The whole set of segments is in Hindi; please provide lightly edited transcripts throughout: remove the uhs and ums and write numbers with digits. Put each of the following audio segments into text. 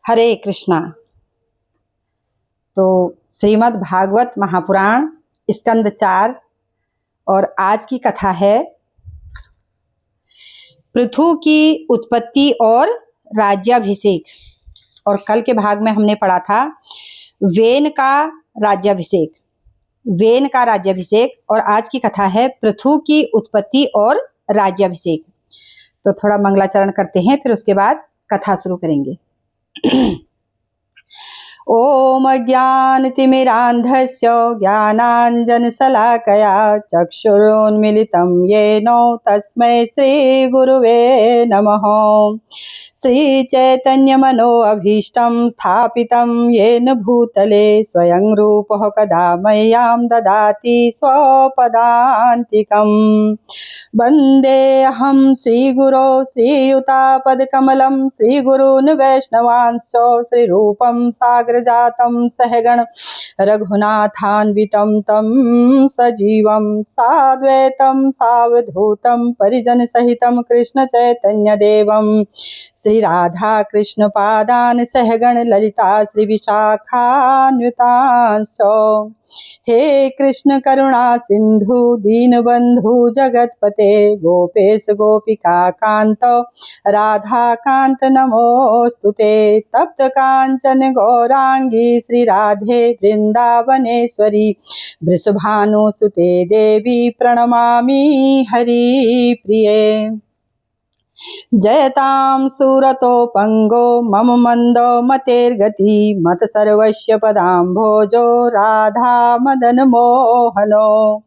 हरे कृष्णा। तो श्रीमद् भागवत महापुराण स्कंद 4 और आज की कथा है पृथु की उत्पत्ति और राज्याभिषेक। और कल के भाग में हमने पढ़ा था वेन का राज्याभिषेक और आज की कथा है पृथु की उत्पत्ति और राज्याभिषेक। तो थोड़ा मंगलाचरण करते हैं, फिर उसके बाद कथा शुरू करेंगे। ओम अज्ञानतिमिरान्धस्य ज्ञानाञ्जनशलाकया चक्षुरुन्मीलितं येन तस्मै श्रीगुरुवे नमः। श्रीचैतन्यमनोऽभीष्टं स्थापितं येन भूतले स्वयं रूपः कदा मह्यं ददाति स्वपदान्तिकम्। वन्देऽहं श्रीगुरो श्रीयुतापदकमलं श्रीगुरून् वैष्णवांश्च श्रीरूपं साग्रजातं सहगण रघुनाथान्वितं तं सजीवं साद्वैतं सावधूतं परिजनसहितं कृष्णचैतन्यदेवं श्रीराधाकृष्णपादान् सहगण ललिता श्रीविशाखान्वितांश्च। हे कृष्ण करुणा सिंधु दीनबंधु जगतपते गोपेश गोपिका कांत राधा कांत नमोस्तुते। तप्त कांचन गौरांगी श्री राधे वृंदावनेश्वरी वृषभानुसुते देवी प्रणमामि हरिप्रिये। जयतां सुरतोपंगो मम मंदो मतेर्गति मत सर्वस्य पदाम्भोजो राधा मदन मोहनो।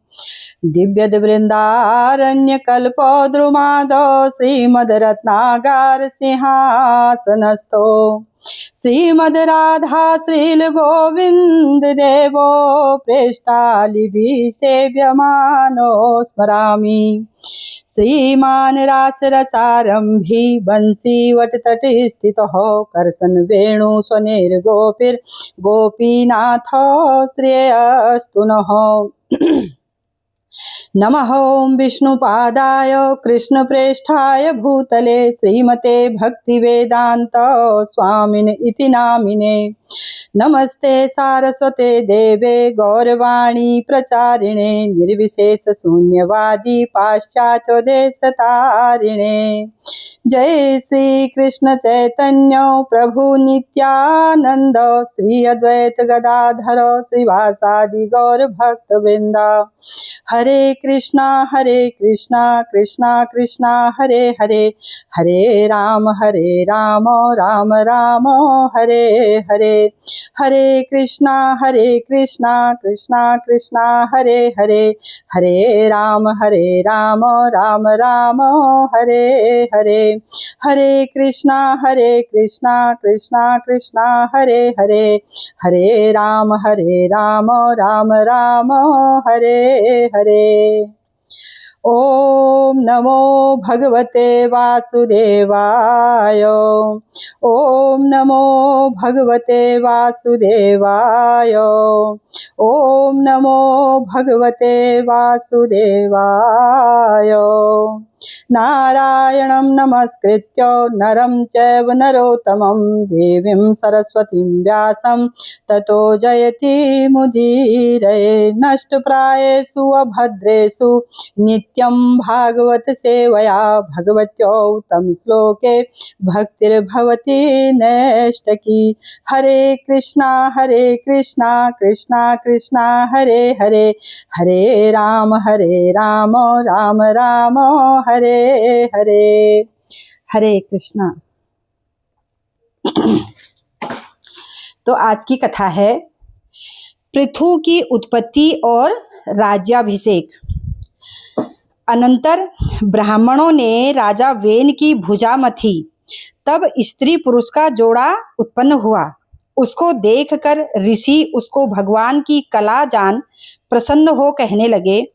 दिव्यद्वृन्दारण्यकल्पो द्रुमादो श्रीमद्रत्नागार सिंहासनस्थो श्रीमद् राधा श्रील गोविंद देवो प्रेष्ठालिभिः सेव्यमानो स्मरामि। श्रीमान रासरसारंभी बंसी वटतटे स्थितः करसन वेणु स्वनिर्गोपीर गोपीनाथ श्रेयस्तु नः। नमः ओं विष्णुपादाय कृष्णप्रेष्ठाय भूतले श्रीमते भक्तिवेदांत स्वामिन इति नामिने। नमस्ते सारस्वते देवे गौरवाणी प्रचारिणे निर्विशेष शून्यवादी पाश्चात्योदेशतारिणे। जय श्री कृष्ण चैतन्य प्रभु नित्यानंद श्री अद्वैत गदाधर श्रीवासादि गौर भक्त वृंदा। हरे कृष्णा कृष्णा कृष्णा हरे हरे हरे राम राम राम हरे हरे। हरे कृष्णा कृष्णा कृष्णा हरे हरे हरे राम राम राम हरे हरे। हरे कृष्णा कृष्णा कृष्णा हरे हरे हरे राम राम राम हरे हरे। ओम नमो भगवते वासुदेवाय। ओम नमो भगवते वासुदेवाय। ओम नमो भगवते वासुदेवाय। नारायणं नमस्कृत्य नरं चैव नरोत्तमं देवीं सरस्वतीं व्यासं ततो जयति मुदीरये। नष्टप्रायेषु अभद्रेषु नित्यं भागवत सेवया भगवत्यो उत्तम श्लोके भक्तिर्भवति नैष्टकी। हरे कृष्णा कृष्णा कृष्णा हरे हरे हरे राम राम राम हरे हरे। हरे कृष्णा। तो आज की कथा है पृथु की उत्पत्ति और राज्याभिषेक। अनंतर ब्राह्मणों ने राजा वेन की भुजा मथी, तब स्त्री पुरुष का जोड़ा उत्पन्न हुआ। उसको देखकर ऋषि उसको भगवान की कला जान प्रसन्न हो कहने लगे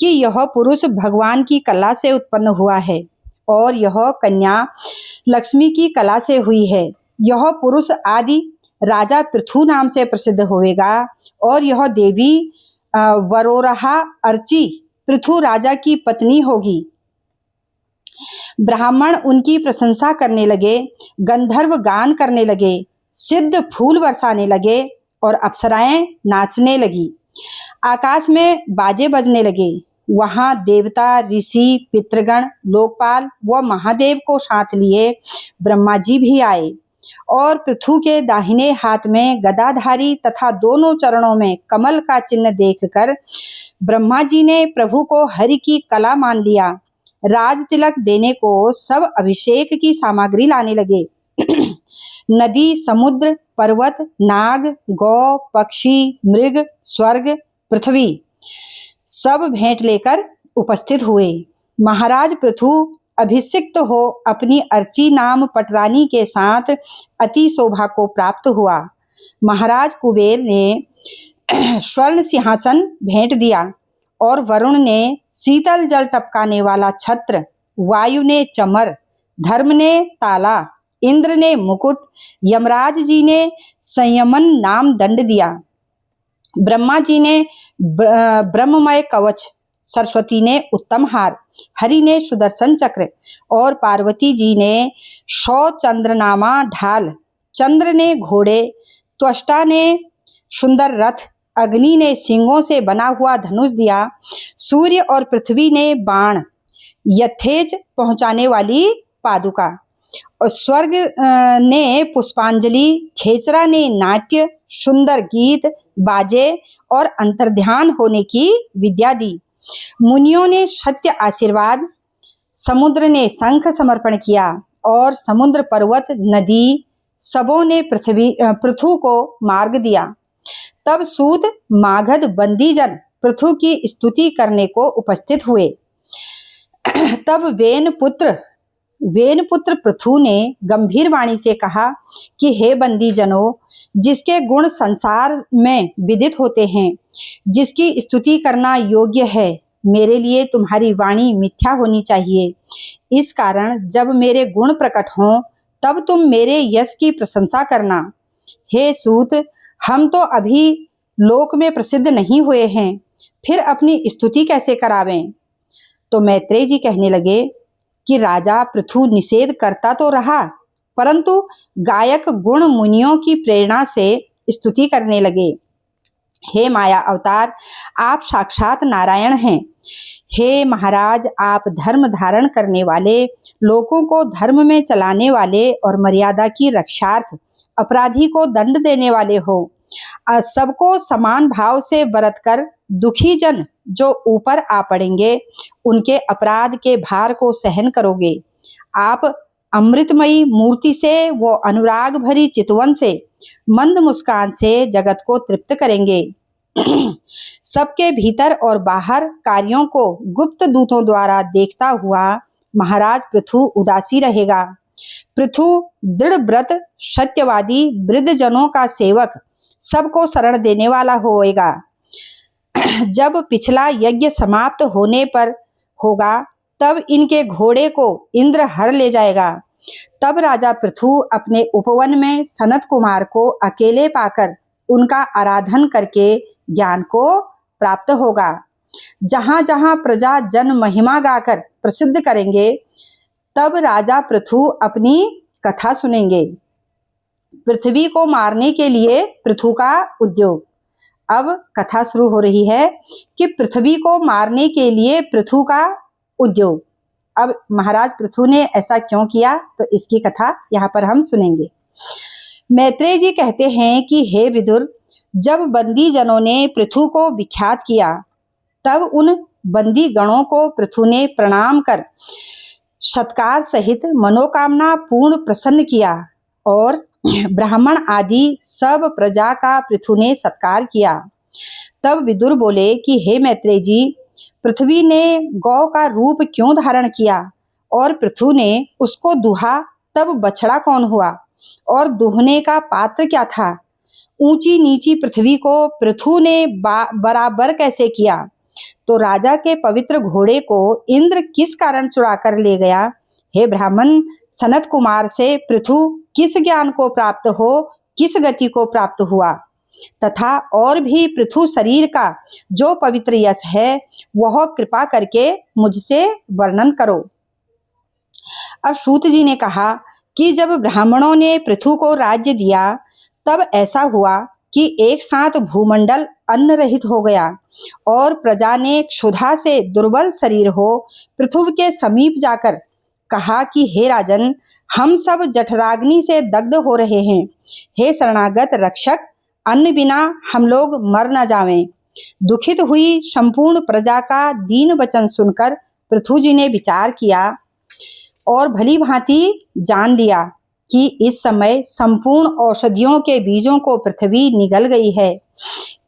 कि यह पुरुष भगवान की कला से उत्पन्न हुआ है और यह कन्या लक्ष्मी की कला से हुई है। यह पुरुष आदि राजा पृथु नाम से प्रसिद्ध होवेगा और यह देवी वरोरहा अर्ची पृथु राजा की पत्नी होगी। ब्राह्मण उनकी प्रशंसा करने लगे, गंधर्व गान करने लगे, सिद्ध फूल बरसाने लगे और अप्सराएं नाचने लगी। आकाश में बाजे बजने लगे। वहां देवता, ऋषि, पितृगण, लोकपाल व महादेव को साथ लिए ब्रह्मा जी भी आए और पृथु के दाहिने हाथ में गदाधारी तथा दोनों चरणों में कमल का चिन्ह देखकर ब्रह्मा जी ने प्रभु को हरि की कला मान लिया। राज तिलक देने को सब अभिषेक की सामग्री लाने लगे। नदी, समुद्र, पर्वत, नाग, गौ, पक्षी, मृग, स्वर्ग, पृथ्वी सब भेंट लेकर उपस्थित हुए। महाराज पृथु अभिषिक्त हो अपनी अर्ची नाम पटरानी के साथ अति शोभा को प्राप्त हुआ। महाराज कुबेर ने स्वर्ण सिंहासन भेंट दिया और वरुण ने शीतल जल टपकाने वाला छत्र, वायु ने चमर, धर्म ने ताला, इंद्र ने मुकुट, यमराज जी ने संयमन नाम दंड दिया, ब्रह्मा जी ने ब्रह्ममय कवच, सरस्वती ने उत्तम हार, हरि ने सुदर्शन चक्र और पार्वती जी ने 100 चंद्रनामा ढाल, चंद्र ने घोड़े, त्वष्टा ने सुंदर रथ, अग्नि ने सिंगों से बना हुआ धनुष दिया, सूर्य और पृथ्वी ने बाण, यथेज पहुंचाने वाली पादुका और स्वर्ग ने पुष्पांजलि, खेचरा ने नाट्य, सुंदर गीत, बाजे और अंतर्ध्यान होने की विद्या दी। मुनियों ने सत्य आशीर्वाद, समुद्र ने शंख समर्पण किया और समुद्र, पर्वत, नदी सबों ने पृथु को मार्ग दिया। तब सूत, मागध, बंदीजन पृथु की स्तुति करने को उपस्थित हुए। तब वेनपुत्र पृथु ने गंभीर वाणी से कहा कि हे बंदीजनों, जिसके गुण संसार में विदित होते हैं, जिसकी स्तुति करना योग्य है, मेरे लिए तुम्हारी वाणी मिथ्या होनी चाहिए। इस कारण जब मेरे गुण प्रकट हों तब तुम मेरे यश की प्रशंसा करना। हे सूत, हम तो अभी लोक में प्रसिद्ध नहीं हुए हैं, फिर अपनी स्तुति कैसे करावें? तो मैत्रेय जी कहने लगे कि राजा पृथु निषेध करता तो रहा, परंतु गायक गुण मुनियों की प्रेरणा से स्तुति करने लगे। हे माया अवतार, आप साक्षात नारायण हैं। हे महाराज, आप धर्म धारण करने वाले, लोगों को धर्म में चलाने वाले और मर्यादा की रक्षार्थ अपराधी को दंड देने वाले हो। सबको समान भाव से बरतकर दुखी जन जो ऊपर आ पड़ेंगे, उनके अपराध के भार को सहन करोगे। आप अमृतमयी मूर्ति से वो अनुराग भरी चितवन से, मंद मुस्कान से जगत को तृप्त करेंगे। सबके भीतर और बाहर कार्यों को गुप्त दूतों द्वारा देखता हुआ महाराज पृथु उदासी रहेगा। पृथु दृढ़ व्रत, सत्यवादी, वृद्ध जनों का सेवक, सबको शरण देने वाला होएगा। जब पिछला यज्ञ समाप्त होने पर होगा, तब इनके घोड़े को इंद्र हर ले जाएगा। तब राजा पृथु अपने उपवन में सनत कुमार को अकेले पाकर उनका आराधन करके ज्ञान को प्राप्त होगा। जहां जहां प्रजा जन महिमा गाकर प्रसिद्ध करेंगे, तब राजा पृथु अपनी कथा सुनेंगे। पृथ्वी को मारने के लिए पृथु का उद्योग। अब कथा शुरू हो रही है कि पृथ्वी को मारने के लिए पृथु का उद्योग। अब महाराज पृथु ने ऐसा क्यों किया, तो इसकी कथा यहाँ पर हम सुनेंगे। मैत्रेय जी कहते हैं कि हे विदुर, जब बंदी जनों ने पृथु को विख्यात किया, तब उन बंदी गणों को पृथु ने प्रणाम कर सत्कार सहित मनोकामना पूर्ण प्रसन्न किया और ब्राह्मण आदि सब प्रजा का पृथु ने सत्कार किया। तब विदुर बोले कि हे मैत्रेय जी, पृथ्वी ने गौ का रूप क्यों धारण किया और पृथु ने उसको दुहा, तब बछड़ा कौन हुआ और दुहने का पात्र क्या था? ऊंची नीची पृथ्वी को पृथु ने बराबर कैसे किया? तो राजा के पवित्र घोड़े को इंद्र किस कारण चुरा कर ले गया? हे ब्राह्मण, सनत कुमार से पृथु किस ज्ञान को प्राप्त हो, किस गति को प्राप्त हुआ? तथा और भी पृथु शरीर का जो पवित्र यश है, वह कृपा करके मुझसे वर्णन करो। अब सूत जी ने कहा कि जब ब्राह्मणों ने पृथु को राज्य दिया तब ऐसा हुआ कि एक साथ भूमंडल अन्न रहित हो गया और प्रजा ने क्षुधा से दुर्बल शरीर हो पृथु के समीप जाकर कहा कि हे राजन, हम सब जठराग्नि से दग्ध हो रहे हैं। हे शरणागत रक्षक, अन्न बिना हम लोग मर न जावें। दुखित हुई संपूर्ण प्रजा का दीन वचन सुनकर पृथु जी ने विचार किया और भली भांति जान लिया कि इस समय संपूर्ण औषधियों के बीजों को पृथ्वी निगल गई है,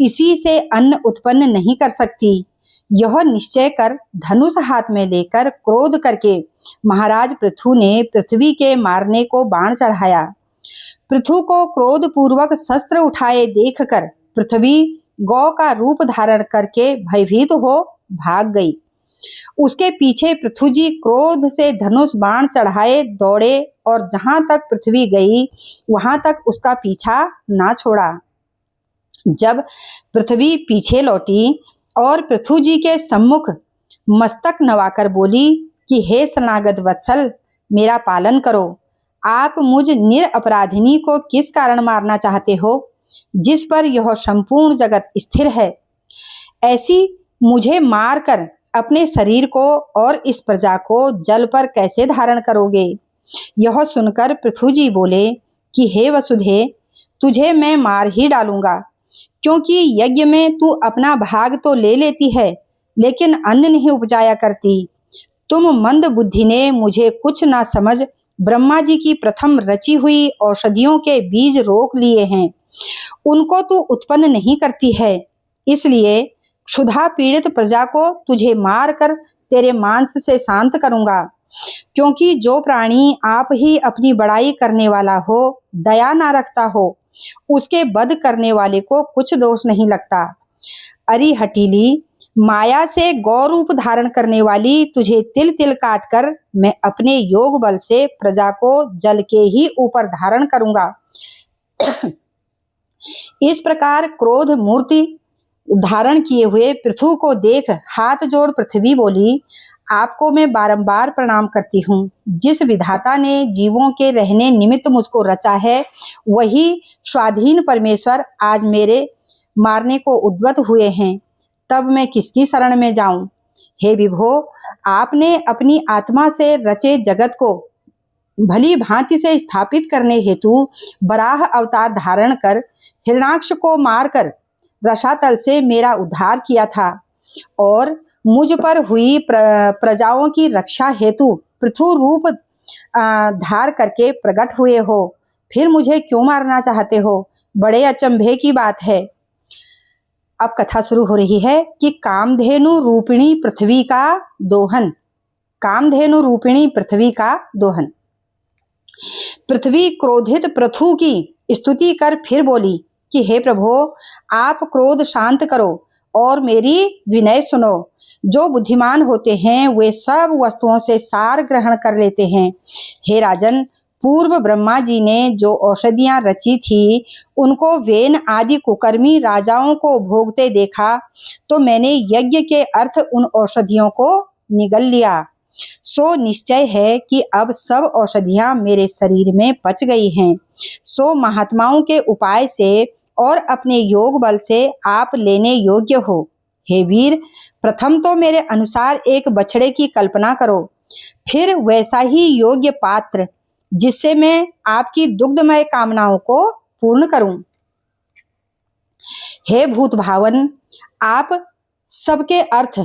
इसी से अन्न उत्पन्न नहीं कर सकती। यह निश्चय कर धनुष हाथ में लेकर क्रोध करके महाराज पृथु ने पृथ्वी के मारने को बाण चढ़ाया। पृथु को क्रोध पूर्वक शस्त्र उठाए देखकर पृथ्वी गौ का रूप धारण करके भयभीत हो भाग गई। उसके पीछे पृथु जी क्रोध से धनुष बाण चढ़ाए दौड़े और जहां तक पृथ्वी गई वहां तक उसका पीछा ना छोड़ा। जब पृथ्वी पीछे लौटी और पृथु जी के सम्मुख मस्तक नवाकर बोली कि हे शरणागत वत्सल, मेरा पालन करो। आप मुझ निरपराधिनी को किस कारण मारना चाहते हो, जिस पर यह संपूर्ण जगत स्थिर है? ऐसी मुझे मारकर अपने शरीर को और इस प्रजा को जल पर कैसे धारण करोगे? यह सुनकर पृथु जी बोले कि हे वसुधे, तुझे मैं मार ही डालूंगा, क्योंकि यज्ञ में तू अपना भाग तो ले लेती है लेकिन अन्न नहीं उपजाया करती। तुम मंद बुद्धि ने मुझे कुछ ना समझ ब्रह्मा जी की प्रथम रची हुई औषधियों के बीज रोक लिए हैं, उनको तू उत्पन्न नहीं करती है। इसलिए क्षुधा पीड़ित प्रजा को तुझे मार कर तेरे मांस से शांत करूंगा, क्योंकि जो प्राणी आप ही अपनी बड़ाई करने वाला हो, दया ना रखता हो, उसके वध करने वाले को कुछ दोष नहीं लगता। अरी हटीली, माया से गौ रूप धारण करने वाली तुझे तिल तिल काट कर मैं अपने योग बल से प्रजा को जल के ही ऊपर धारण करूंगा। इस प्रकार क्रोध मूर्ति धारण किए हुए पृथु को देख हाथ जोड़ पृथ्वी बोली, आपको मैं बारंबार प्रणाम करती हूँ। जिस विधाता ने जीवों के रहने निमित्त मुझको रचा है, वही स्वाधीन परमेश्वर आज मेरे मारने को उद्यत हुए हैं, तब मैं किसकी शरण में जाऊं? हे विभो, आपने अपनी आत्मा से रचे जगत को भली भांति से स्थापित करने हेतु बराह अवतार धारण कर हिरणाक्ष को मारकर रसातल से मेरा उद्धार किया था और मुझ पर हुई प्रजाओं की रक्षा हेतु पृथु रूप धार करके प्रकट हुए हो। फिर मुझे क्यों मारना चाहते हो? बड़े अचंभे की बात है। अब कथा शुरू हो रही है कि कामधेनु रूपिणी पृथ्वी का दोहन। कामधेनु रूपिणी पृथ्वी का दोहन। पृथ्वी क्रोधित पृथु की स्तुति कर फिर बोली कि हे प्रभो, आप क्रोध शांत करो और मेरी विनय सुनो। जो बुद्धिमान होते हैं वे सब वस्तुओं से सार ग्रहण कर लेते हैं। हे राजन, पूर्व ब्रह्मा जी ने जो औषधियां रची थी उनको वेन आदि कुकर्मी राजाओं को भोगते देखा तो मैंने यज्ञ के अर्थ उन औषधियों को निगल लिया। सो निश्चय है कि अब सब औषधियां मेरे शरीर में पच गई हैं। सो महात्माओं के उपाय से और अपने योग बल से आप लेने योग्य हो। हे वीर, प्रथम तो मेरे अनुसार एक बछड़े की कल्पना करो, फिर वैसा ही योग्य पात्र जिससे मैं आपकी दुग्धमय कामनाओं को पूर्ण करूं। हे भूत भावन, आप सबके अर्थ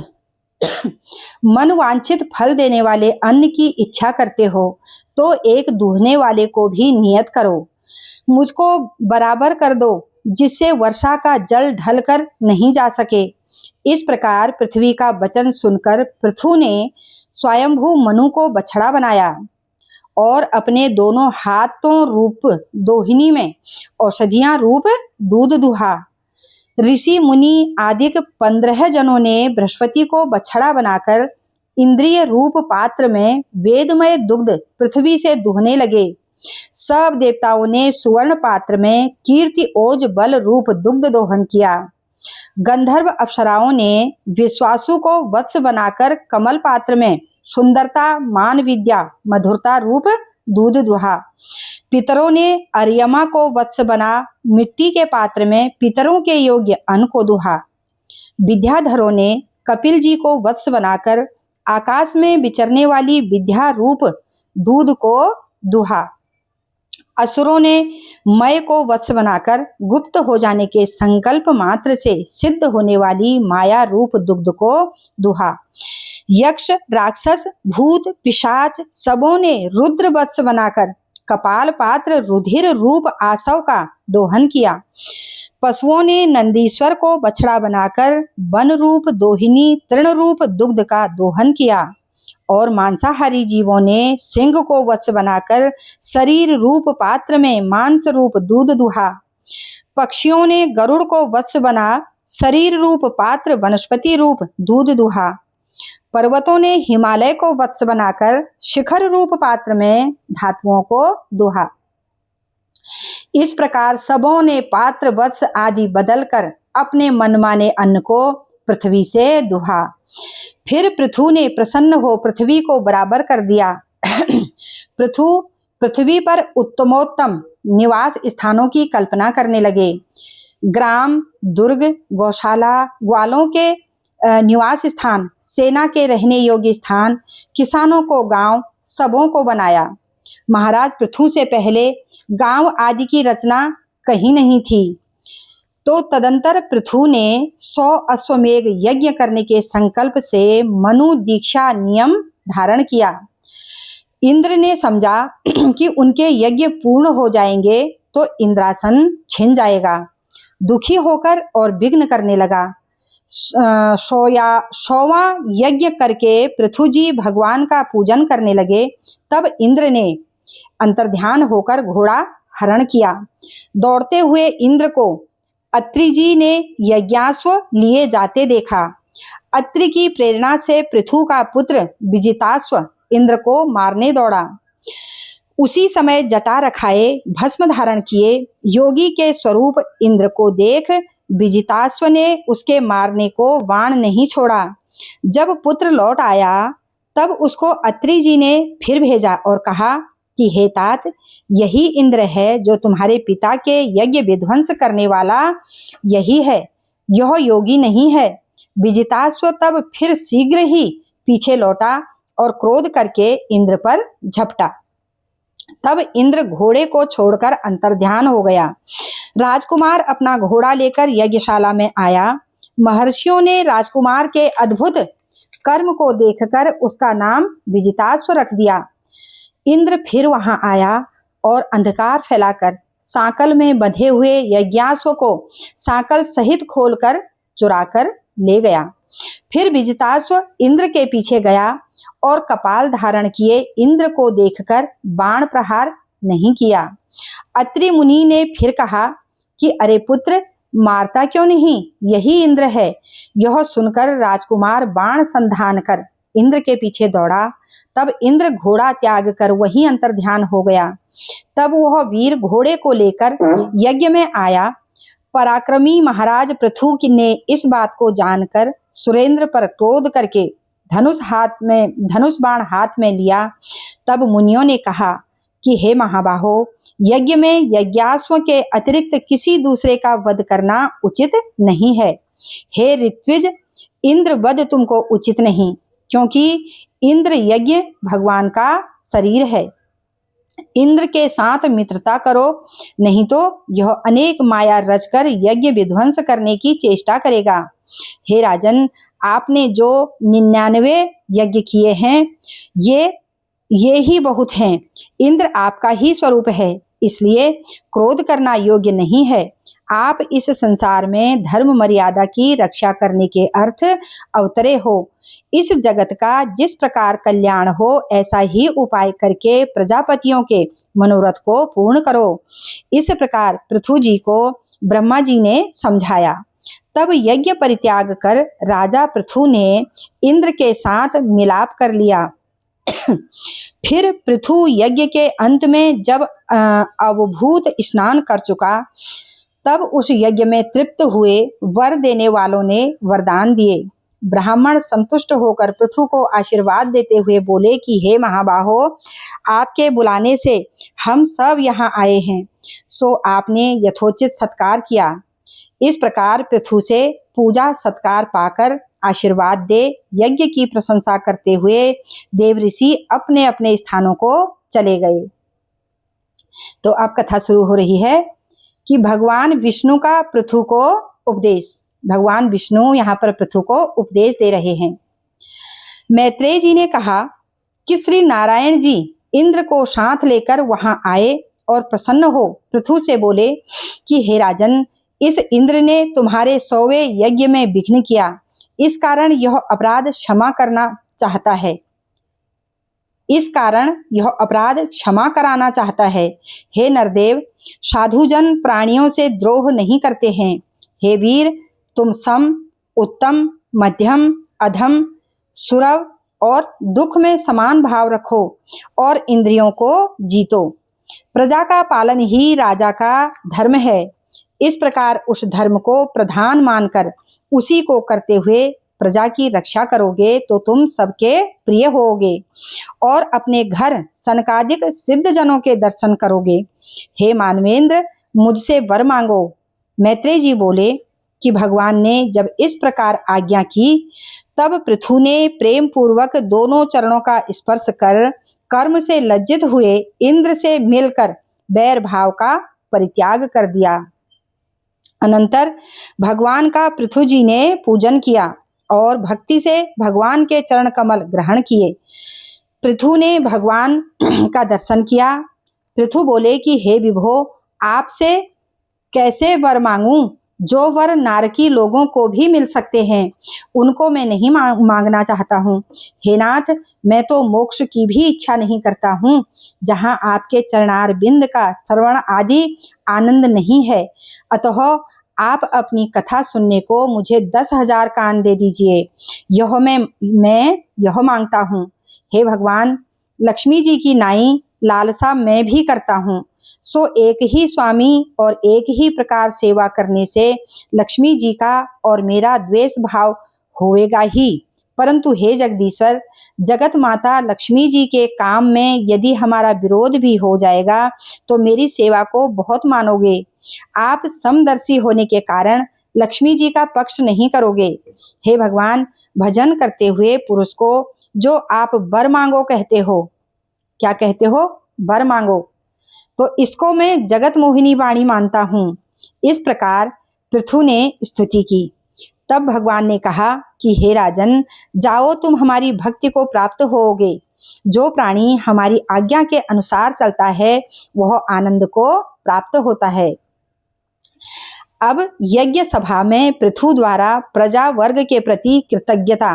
मन वांछित फल देने वाले अन्न की इच्छा करते हो तो एक दूहने वाले को भी नियत करो। मुझको बराबर कर दो जिससे वर्षा का जल ढलकर नहीं जा सके। इस प्रकार पृथ्वी का वचन सुनकर पृथु ने स्वयंभू मनु को बछड़ा बनाया और अपने दोनों हाथों रूप दोहिनी में औषधियां रूप दूध दुहा। ऋषि मुनि आदि 15 जनों ने बृहस्पति को बछड़ा बनाकर इंद्रिय रूप पात्र में वेदमय दुग्ध पृथ्वी से दुहने लगे। सब देवताओं ने सुवर्ण पात्र में कीर्ति ओज बल रूप दुग्ध दोहन किया। गंधर्व अप्सराओं ने विश्वासु को वत्स बनाकर कमल पात्र में सुंदरता मान विद्या मधुरता रूप दूध दुहा। पितरों ने अर्यमा को वत्स बना मिट्टी के पात्र में पितरों के योग्य अन्न को दुहा। विद्याधरों ने कपिल जी को वत्स बनाकर आकाश में विचरने वाली विद्या रूप दूध को दुहा। असुरों ने मय को वत्स बनाकर गुप्त हो जाने के संकल्प मात्र से सिद्ध होने वाली माया रूप दुग्ध को दुहा। यक्ष, राक्षस, भूत, पिशाच सबों ने रुद्र वत्स बनाकर कपाल पात्र रुधिर रूप आसव का दोहन किया। पशुओं ने नंदीश्वर को बछड़ा बनाकर वन रूप दोहिनी तृण रूप दुग्ध का दोहन किया और मांसाहारी जीवों ने सिंह को वत्स बनाकर शरीर रूप पात्र में मांस रूप दूध दुहा। पक्षियों ने गरुड़ को वत्स बना शरीर रूप पात्र वनस्पति रूप दूध दुहा। पर्वतों ने हिमालय को वत्स बनाकर शिखर रूप पात्र में धातुओं को दुहा। इस प्रकार सबों ने पात्र वत्स आदि बदलकर अपने मनमाने अन्न को पृथ्वी से दुहा। फिर पृथु ने प्रसन्न हो पृथ्वी को बराबर कर दिया। पृथ्वी पर उत्तमोत्तम निवास स्थानों की कल्पना करने लगे। ग्राम, दुर्ग, गौशाला, ग्वालों के निवास स्थान, सेना के रहने योग्य स्थान, किसानों को गांव, सबों को बनाया। महाराज पृथु से पहले गांव आदि की रचना कहीं नहीं थी। तो तदंतर पृथु ने 100 अश्वमेघ यज्ञ करने के संकल्प से मनु दीक्षा नियम धारण किया। इंद्र ने समझा कि उनके यज्ञ पूर्ण हो जाएंगे तो इंद्रासन छिन जाएगा। दुखी होकर और विघ्न करने लगा। 100वां यज्ञ करके पृथु जी भगवान का पूजन करने लगे। तब इंद्र ने अंतर्ध्यान होकर घोड़ा हरण किया। दौड़ते हुए इंद्र को अत्रि जी ने यज्ञाश्व लिए जाते देखा। अत्रि की प्रेरणा से पृथु का पुत्र विजिताश्व इंद्र को मारने दौड़ा। उसी समय जटा रखाए भस्म धारण किए योगी के स्वरूप इंद्र को देख विजिताश्व ने उसके मारने को बाण नहीं छोड़ा। जब पुत्र लौट आया तब उसको अत्रि जी ने फिर भेजा और कहा कि हे तात, यही इंद्र है जो तुम्हारे पिता के यज्ञ विध्वंस करने वाला यही है, यह योगी नहीं है। विजिताश्व तब फिर शीघ्र ही पीछे लौटा और क्रोध करके इंद्र पर झपटा। तब इंद्र घोड़े को छोड़कर अंतर्ध्यान हो गया। राजकुमार अपना घोड़ा लेकर यज्ञशाला में आया। महर्षियों ने राजकुमार के अद्भुत कर्म को देखकर उसका नाम विजिताश्व रख दिया। इंद्र फिर वहां आया और अंधकार फैलाकर सांकल में बंधे हुए यज्ञाश्व को सांकल सहित खोलकर चुराकर ले गया। फिर विजिताश्व इंद्र के पीछे गया और कपाल धारण किए इंद्र को देखकर बाण प्रहार नहीं किया। अत्रि मुनि ने फिर कहा कि अरे पुत्र, मारता क्यों नहीं, यही इंद्र है। यह सुनकर राजकुमार बाण संधान कर इंद्र के पीछे दौड़ा। तब इंद्र घोड़ा त्याग कर वहीं अंतर्ध्यान हो गया। तब वह वीर घोड़े को लेकर यज्ञ में आया। पराक्रमी महाराज पृथु ने इस बात को जानकर सुरेंद्र पर क्रोध करके धनुष बाण हाथ में लिया। तब मुनियों ने कहा कि हे महाबाहो, यज्ञ में यज्ञाश्व के अतिरिक्त किसी दूसरे का वध करना उचित नहीं है। हे ऋत्विज, इंद्र वध तुमको उचित नहीं, क्योंकि इंद्र यज्ञ भगवान का शरीर है। इंद्र के साथ मित्रता करो, नहीं तो यह अनेक माया रचकर यज्ञ विध्वंस करने की चेष्टा करेगा। हे राजन, आपने जो 99 यज्ञ किए हैं ये ही बहुत हैं। इंद्र आपका ही स्वरूप है, इसलिए क्रोध करना योग्य नहीं है। आप इस संसार में धर्म मर्यादा की रक्षा करने के अर्थ अवतरे हो। इस जगत का जिस प्रकार कल्याण हो ऐसा ही उपाय करके प्रजापतियों के मनोरथ को पूर्ण करो। इस प्रकार पृथु जी को ब्रह्मा जी ने समझाया। तब यज्ञ परित्याग कर राजा पृथु ने इंद्र के साथ मिलाप कर लिया। फिर पृथु यज्ञ के अंत में जब अवभूत स्नान कर चुका, तब उस यज्ञ में तृप्त हुए वर देने वालों ने वरदान दिए। ब्राह्मण संतुष्ट होकर पृथु को आशीर्वाद देते हुए बोले कि हे महाबाहो, आपके बुलाने से हम सब यहाँ आए हैं, सो आपने यथोचित सत्कार किया। इस प्रकार पृथु से पूजा सत्कार पाकर आशीर्वाद दे यज्ञ की प्रशंसा करते हुए देव ऋषि अपने अपने स्थानों को चले गए। तो अब कथा शुरू हो रही है कि भगवान विष्णु का पृथु को उपदेश। भगवान विष्णु यहाँ पर पृथु को उपदेश दे रहे हैं। मैत्रेय जी ने कहा कि श्री नारायण जी इंद्र को साथ लेकर वहां आए और प्रसन्न हो पृथु से बोले कि हे राजन, इस इंद्र ने तुम्हारे 100वें यज्ञ में विघ्न किया, इस कारण यह अपराध क्षमा कराना चाहता है। हे नरदेव, साधुजन प्राणियों से द्रोह नहीं करते हैं। हे वीर, तुम सम, उत्तम, मध्यम, अधम, सुरव और दुख में समान भाव रखो और इंद्रियों को जीतो। प्रजा का पालन ही राजा का धर्म है। इस प्रकार उस धर्म को प्रधान मानकर उसी को करते हुए प्रजा की रक्षा करोगे तो तुम सबके प्रिय होगे और अपने घर सनकादिक सिद्ध जनों के दर्शन करोगे। हे मानवेंद्र, मुझसे वर मांगो। मैत्रेय जी बोले कि भगवान ने जब इस प्रकार आज्ञा की तब पृथु ने प्रेम पूर्वक दोनों चरणों का स्पर्श कर कर्म से लज्जित हुए इंद्र से मिलकर बैर भाव का परित्याग कर दिया। अनंतर भगवान का पृथु जी ने पूजन किया और भक्ति से भगवान के चरण कमल ग्रहण किए। पृथु ने भगवान का दर्शन किया। पृथु बोले कि हे विभो, आपसे कैसे वर मांगूं? जो वर नारकी लोगों को भी मिल सकते हैं उनको मैं नहीं मांगना चाहता हूँ। हे नाथ, मैं तो मोक्ष की भी इच्छा नहीं करता हूँ जहाँ आपके चरणार बिंद का श्रवण आदि आनंद नहीं है। अतः आप अपनी कथा सुनने को मुझे 10,000 कान दे दीजिए, यह मैं यह मांगता हूँ। हे भगवान, लक्ष्मी जी की नाई लालसा मैं भी करता हूँ, सो एक ही स्वामी और एक ही प्रकार सेवा करने से लक्ष्मी जी का और मेरा द्वेष भाव होएगा ही। परंतु हे जगदीश्वर, जगत माता लक्ष्मी जी के काम में यदि हमारा विरोध भी हो जाएगा तो मेरी सेवा को बहुत मानोगे। आप समदर्शी होने के कारण लक्ष्मी जी का पक्ष नहीं करोगे। हे भगवान, भजन करते हुए पुरुष को जो आप वर मांगो कहते हो, क्या कहते हो? वर मांगो, तो इसको मैं जगत मोहिनी वाणी मानता हूँ। इस प्रकार पृथु ने स्तुति की। तब भगवान ने कहा कि हे राजन, जाओ, तुम हमारी भक्ति को प्राप्त होोगे। जो प्राणी हमारी आज्ञा के अनुसार चलता है वह आनंद को प्राप्त होता है। अब यज्ञ सभा में पृथु द्वारा प्रजा वर्ग के प्रति कृतज्ञता,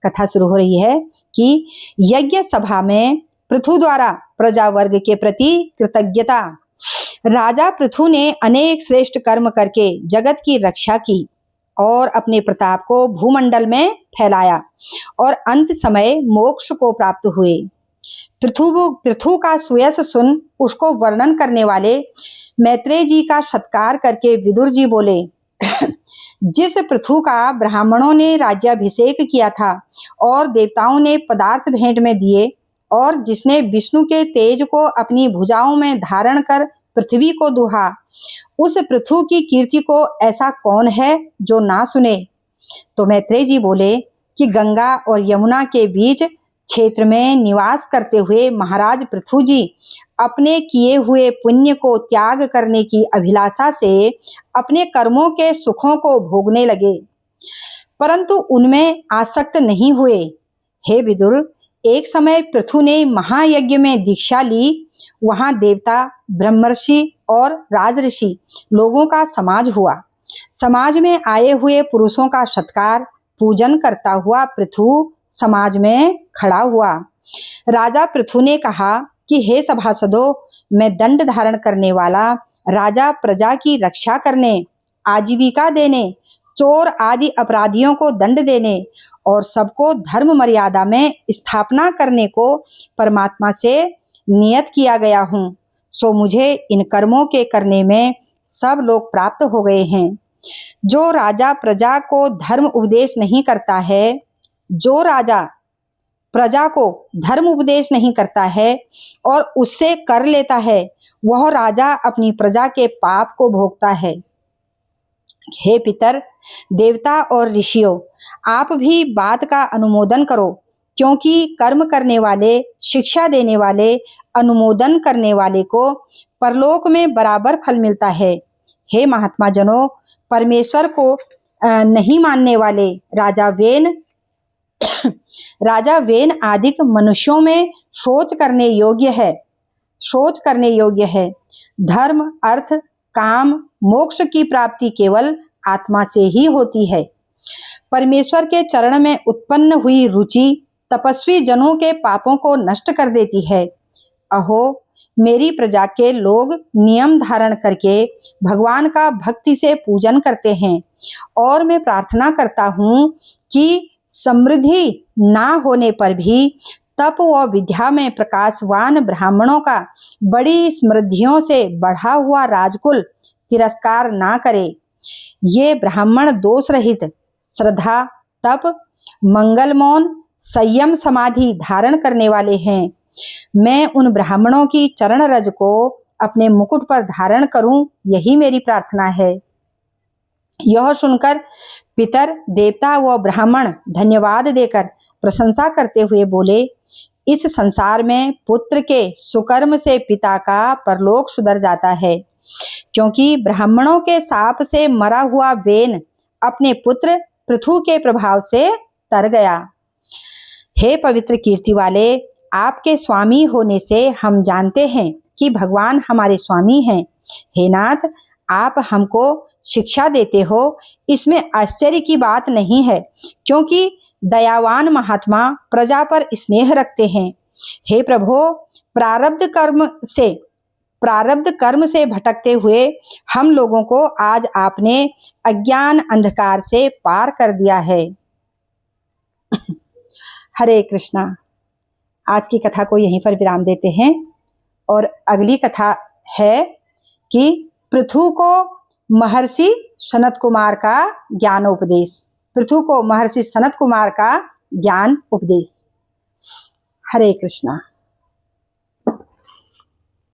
कथा शुरू हो रही है कि यज्ञ सभा में पृथु द्वारा प्रजा वर्ग के प्रति कृतज्ञता। राजा पृथु ने अनेक श्रेष्ठ कर्म करके जगत की रक्षा की और अपने प्रताप को भूमंडल में फैलाया और अंत समय मोक्ष को प्राप्त हुए। पृथु का सुयश सुन उसको वर्णन करने वाले मैत्रेय जी का सत्कार करके विदुर जी बोले जिस पृथु का ब्राह्मणों ने राज्याभिषेक किया था और देवताओं ने पदार्थ भेंट में दिए और जिसने विष्णु के तेज को अपनी भुजाओं में धारण कर पृथ्वी को दुहा, उस पृथु की कीर्ति को ऐसा कौन है जो ना सुने। तो मैत्रेय जी बोले कि गंगा और यमुना के बीच क्षेत्र में निवास करते हुए महाराज पृथु जी अपने किए हुए पुण्य को त्याग करने की अभिलाषा से अपने कर्मों के सुखों को भोगने लगे, परंतु उनमें आसक्त नहीं हुए। हे विदुर, एक समय पृथु ने महायज्ञ में दीक्षा ली। वहां देवता, ब्रह्मर्षि और राजऋषि लोगों का समाज हुआ। समाज में आए हुए पुरुषों का सत्कार पूजन करता हुआ पृथु समाज में खड़ा हुआ। राजा पृथु ने कहा कि हे सभासदों, मैं दंड धारण करने वाला राजा प्रजा की रक्षा करने, आजीविका देने, चोर आदि अपराधियों को दंड देने और सबको धर्म मर्यादा में स्थापना करने को परमात्मा से नियत किया गया हूँ। सो मुझे इन कर्मों के करने में सब लोग प्राप्त हो गए हैं। जो राजा प्रजा को धर्म उपदेश नहीं करता है, जो राजा प्रजा को धर्म उपदेश नहीं करता है और उससे कर लेता है, वह राजा अपनी प्रजा के पाप को भोगता है। हे पितर, देवता और ऋषियों, आप भी बात का अनुमोदन करो, क्योंकि कर्म करने वाले, शिक्षा देने वाले, अनुमोदन करने वाले को परलोक में बराबर फल मिलता है। हे महात्मा जनों, परमेश्वर को नहीं मानने वाले राजा वेन आदि मनुष्यों में शोच करने योग्य है। धर्म, अर्थ, काम, मोक्ष की प्राप्ति केवल आत्मा से ही होती है। परमेश्वर के चरण में उत्पन्न हुई रुचि तपस्वी जनों के पापों को नष्ट कर देती है। अहो, मेरी प्रजा के लोग नियम धारण करके भगवान का भक्ति से पूजन करते हैं, और मैं प्रार्थना करता हूँ कि समृद्धि ना होने पर भी तप व विद्या में प्रकाशवान ब्राह्मणों का बड़ी समृद्धियों से बढ़ा हुआ राजकुल तिरस्कार ना करे। ये ब्राह्मण दोष रहित, श्रद्धा, तप, मंगल मौन, संयम समाधि धारण करने वाले हैं। मैं उन ब्राह्मणों की चरण रज को अपने मुकुट पर धारण करूं, यही मेरी प्रार्थना है। यह सुनकर पितर, देवता व ब्राह्मण धन्यवाद देकर प्रशंसा करते हुए बोले, इस संसार में पुत्र के सुकर्म से पिता का परलोक सुधर जाता है, क्योंकि ब्राह्मणों के शाप से मरा हुआ वेन अपने पुत्र पृथु के प्रभाव से तर गया। हे पवित्र कीर्ति वाले, आपके स्वामी होने से हम जानते हैं कि भगवान हमारे स्वामी हैं। हे नाथ, आप हमको शिक्षा देते हो, इसमें आश्चर्य की बात नहीं है, क्योंकि दयावान महात्मा प्रजा पर स्नेह रखते हैं। हे प्रभो, प्रारब्ध कर्म से भटकते हुए हम लोगों को आज आपने अज्ञान अंधकार से पार कर दिया है। हरे कृष्णा। आज की कथा को यहीं पर विराम देते हैं, और अगली कथा है कि पृथु को महर्षि सनत कुमार का ज्ञान उपदेश। हरे कृष्णा।